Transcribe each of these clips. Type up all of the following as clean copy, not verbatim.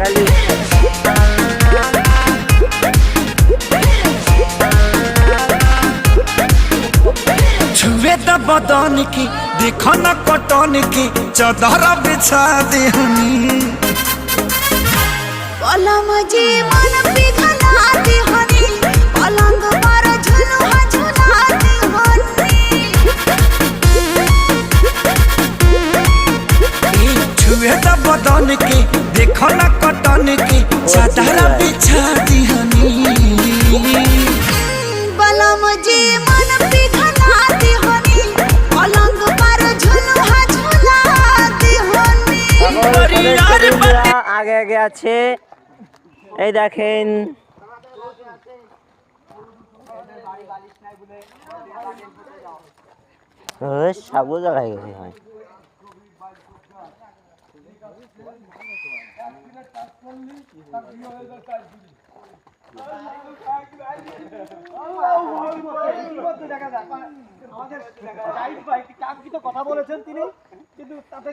লাগালি छुए त बदन की देखो न कटन की चदर बिछा देहनी पलम जी मन पिघला देहनी पलंग पर झुलुआ झुला देहनी छुए त बदन की देखो न कटन की चदर बिछा देहनी पलम जी मन पिघला देहनी पलंग पर झुलुआ झुला देहनी আগে আগে আছে এই দেখেন সাবু জায়গায় গেছে হয় কথা বলেছেন তিনি কিন্তু তাতে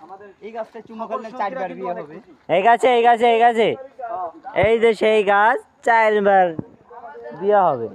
আমাদের এই গাছটা চুমা করলে 4 বার বিয়ে হবে এই গাছে এই যে সেই গাছ 4 বার বিয়ে হবে।